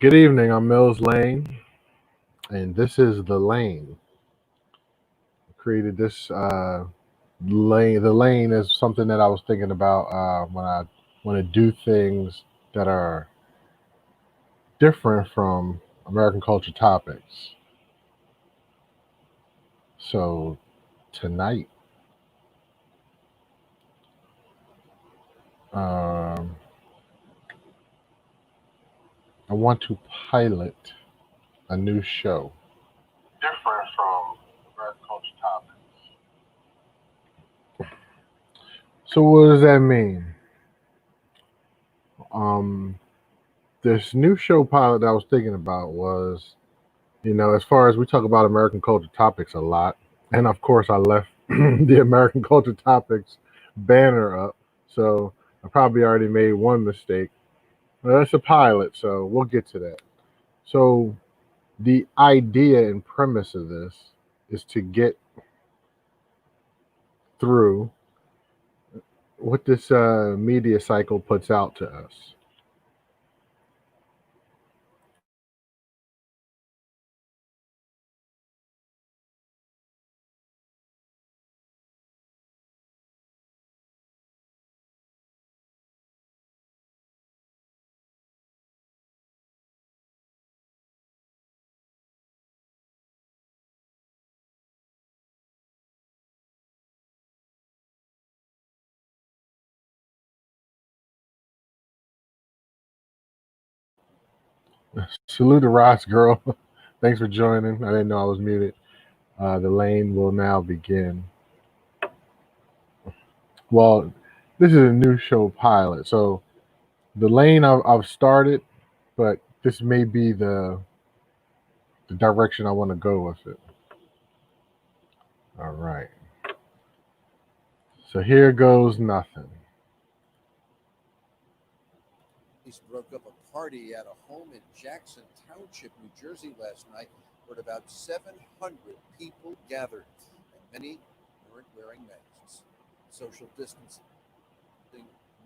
Good evening. I'm Mills Lane, and this is the lane. I created this lane. The lane is something that I was thinking about when I want to do things that are different from American culture topics. So tonight, um, I want to pilot a new show. Different from American culture topics. So what does that mean? Um, this new show pilot that I was thinking about was, as far as we talk about American culture topics a lot, and of course I left the American culture topics banner up, so I probably already made one mistake. Well, that's a pilot, so we'll get to that. So the idea and premise of this is to get through what this media cycle puts out to us. Salute to Ross, girl. Thanks for joining. I didn't know I was muted. The lane will now begin. Well, this is a new show pilot, so the lane I've started, but this may be the direction I want to go with it. All right. So here goes nothing. Police broke up a party at a home in Jackson Township, New Jersey last night, where about 700 people gathered, and many weren't wearing masks. Social distancing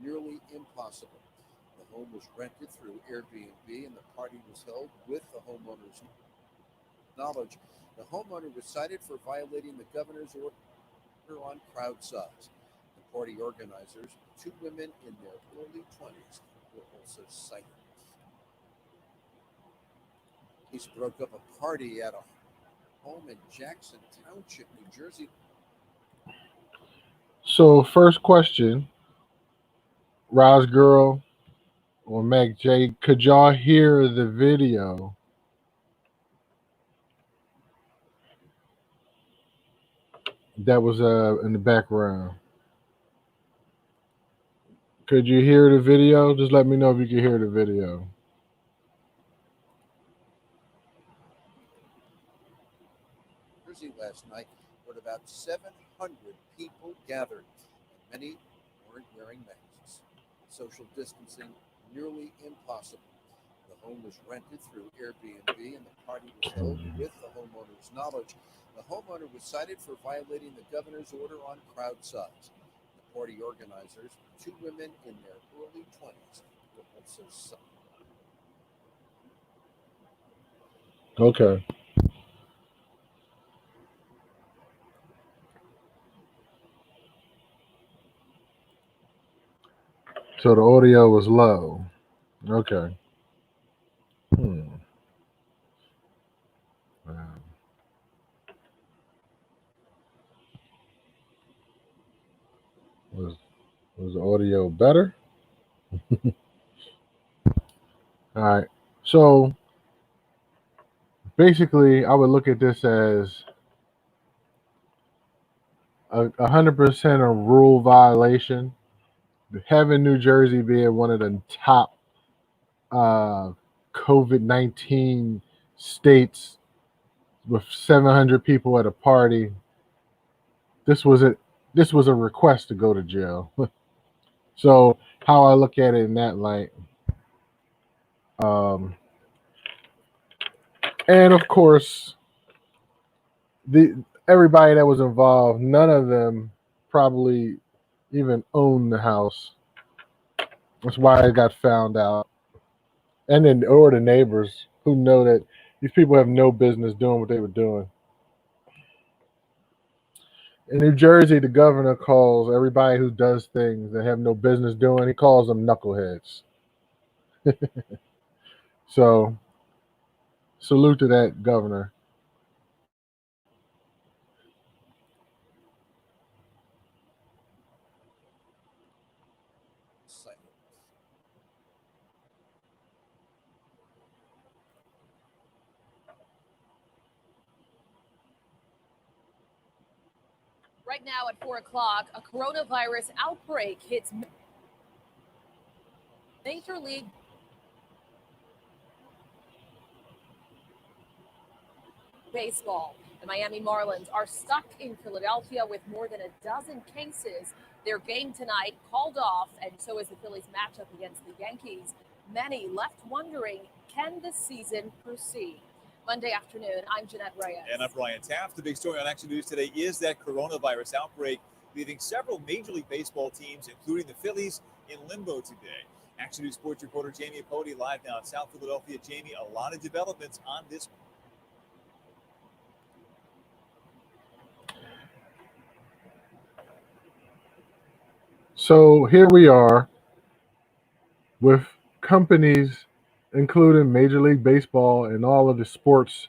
nearly impossible. The home was rented through Airbnb, and the party was held with the homeowner's knowledge. The homeowner was cited for violating the governor's order on crowd size. The party organizers, two women in their early 20s, were also cited. Police broke up a party at a home in Jackson Township, New Jersey. So first question, Roz Girl or Meg J, could y'all hear the video? That was in the background. Could you hear the video? Just let me know if you can hear the video. Jersey last night, where about 700 people gathered, and many weren't wearing masks. Social distancing nearly impossible. The home was rented through Airbnb, and the party was held with the homeowner's knowledge. The homeowner was cited for violating the governor's order on crowd size. The party organizers, two women in their early 20s, were also cited. Okay. So the audio was low. Okay. Hmm. Wow. Was was the audio better? All right. So basically, I would look at this as 100% a rule violation. Having New Jersey being one of the top uh, COVID-19 states with 700 people at a party, this was a request to go to jail. So how I look at it in that light, um, and of course, the everybody that was involved, none of them probably even owned the house. That's why it got found out. And then, or the neighbors who know that these people have no business doing what they were doing. In New Jersey, the governor calls everybody who does things they have no business doing, he calls them knuckleheads. So, salute to that governor. Silent. Right now at 4 o'clock, a coronavirus outbreak hits Major League Baseball. The Miami Marlins are stuck in Philadelphia with more than a dozen cases. Their game tonight called off, and so is the Phillies matchup against the Yankees. Many left wondering, can the season proceed? Monday afternoon, I'm Jeanette Reyes. And I'm Brian Taft. The big story on Action News today is that coronavirus outbreak, leaving several Major League Baseball teams, including the Phillies, in limbo today. Action News sports reporter Jamie Apodi live now in South Philadelphia. Jamie, a lot of developments on this. So here we are with companies, including Major League Baseball and all of the sports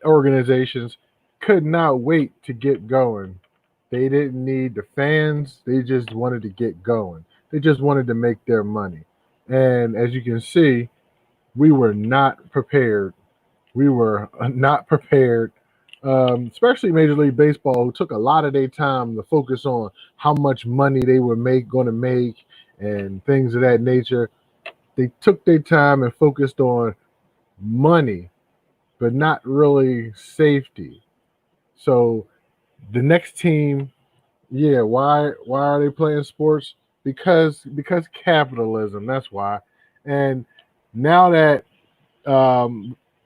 organizations, could not wait to get going. They didn't need the fans, they just wanted to get going. They just wanted to make their money. And as you can see, we were not prepared. We were not prepared, especially Major League Baseball, who took a lot of their time to focus on how much money they were going to make and things of that nature. They took their time and focused on money, but not really safety. So the next team, yeah, why are they playing sports? Because capitalism. That's why. And now that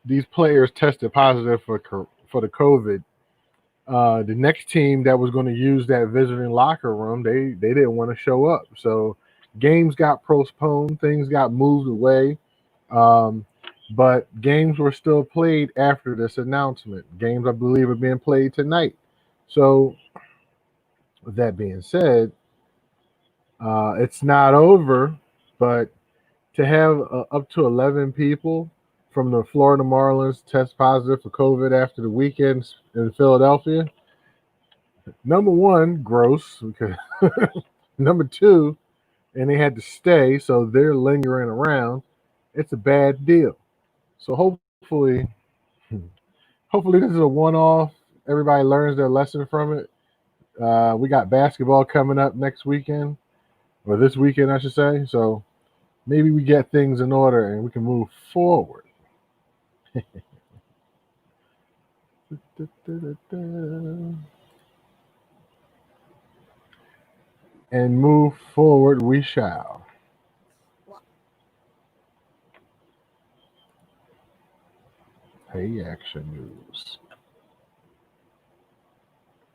these players tested positive for the COVID, the next team that was going to use that visiting locker room, they didn't want to show up. So games got postponed, things got moved away. Um, but games were still played after this announcement. Games, I believe, are being played tonight. So, with that being said, it's not over, but to have up to 11 people from the Florida Marlins test positive for COVID after the weekends in Philadelphia, number one, gross. Because number two, and they had to stay, so they're lingering around. It's a bad deal. So hopefully this is a one-off. Everybody learns their lesson from it. We got basketball coming up next weekend, or this weekend, I should say. So maybe we get things in order and we can move forward. And move forward we shall. Hey, Action News.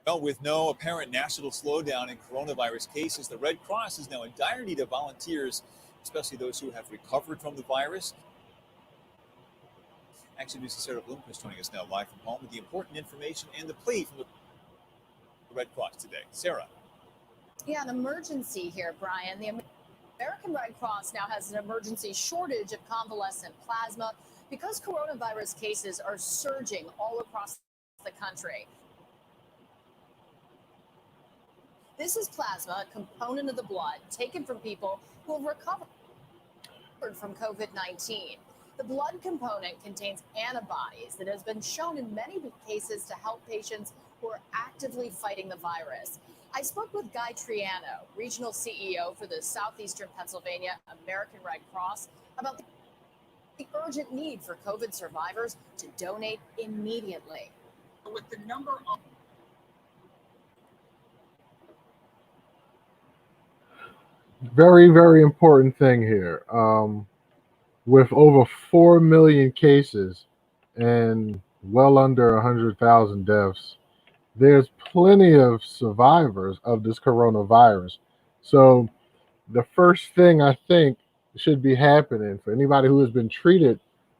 Well, with no apparent national slowdown in coronavirus cases, the Red Cross is now in dire need of volunteers, especially those who have recovered from the virus. Action News' Sarah Bloomquist joining us now live from home with the important information and the plea from the Red Cross today. Sarah. Yeah, an emergency here, Brian. The American Red Cross now has an emergency shortage of convalescent plasma because coronavirus cases are surging all across the country. This is plasma, a component of the blood taken from people who have recovered from COVID-19. The blood component contains antibodies that has been shown in many cases to help patients who are actively fighting the virus. I spoke with Guy Triano, regional CEO for the Southeastern Pennsylvania American Red Cross, about the urgent need for COVID survivors to donate immediately. With the number of Very, very important thing here. With over 4 million cases and well under 100,000 deaths, there's plenty of survivors of this coronavirus. So the first thing I think should be happening for anybody who has been treated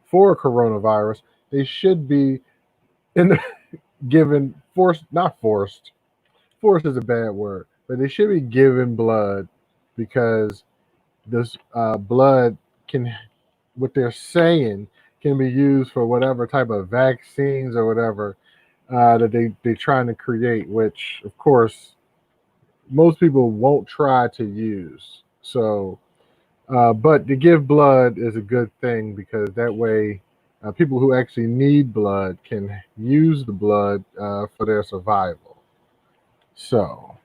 for coronavirus. They should be in given forced, not forced. Forced is a bad word, but they should be given blood because this blood can, what they're saying, can be used for whatever type of vaccines or whatever that they're trying to create, which of course most people won't try to use. So, but to give blood is a good thing because that way people who actually need blood can use the blood for their survival. So,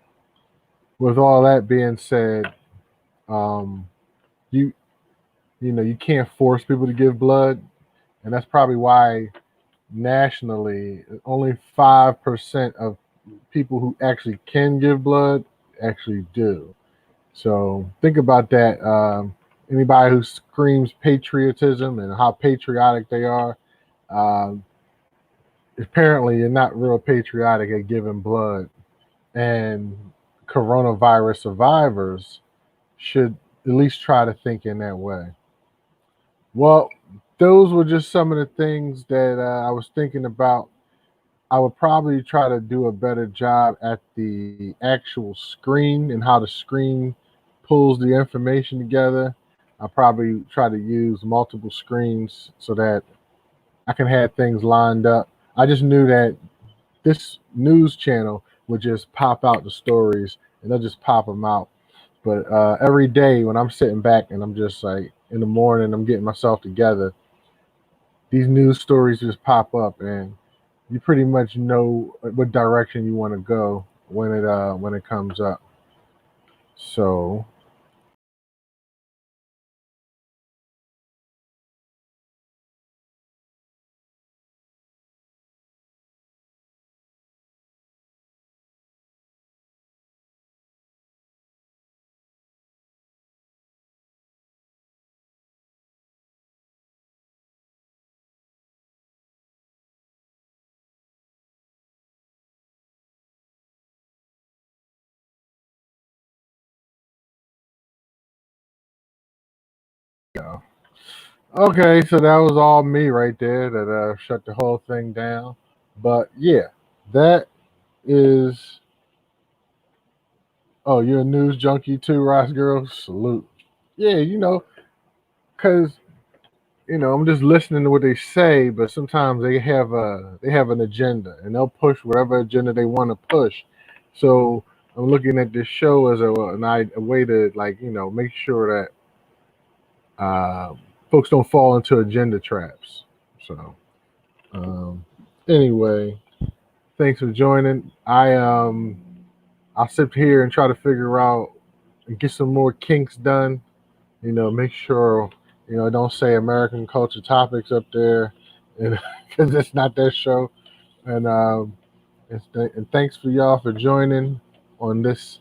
with all that being said, um, you you can't force people to give blood, and that's probably why nationally only 5% of people who actually can give blood actually do. So think about that. Anybody who screams patriotism and how patriotic they are, um, apparently you're not real patriotic at giving blood. And coronavirus survivors should at least try to think in that way. Well, those were just some of the things that I was thinking about. I would probably try to do a better job at the actual screen and how the screen pulls the information together. I probably try to use multiple screens so that I can have things lined up. I just knew that this news channel would just pop out the stories and they'll just pop them out. But every day when I'm sitting back and I'm just like in the morning, I'm getting myself together, these news stories just pop up and you pretty much know what direction you want to go when it comes up. So yeah. Okay, so that was all me right there that shut the whole thing down. But yeah, that is. Oh, you're a news junkie too, Rice Girl. Salute. Yeah, because I'm just listening to what they say, but sometimes they have an agenda, and they'll push whatever agenda they want to push. So I'm looking at this show as a way to make sure that folks don't fall into agenda traps. So um, anyway, thanks for joining. I'll sit here and try to figure out and get some more kinks done. Make sure don't say American culture topics up there, and because it's not that show. And and thanks for y'all for joining on this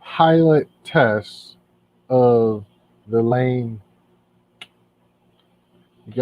pilot test of the lane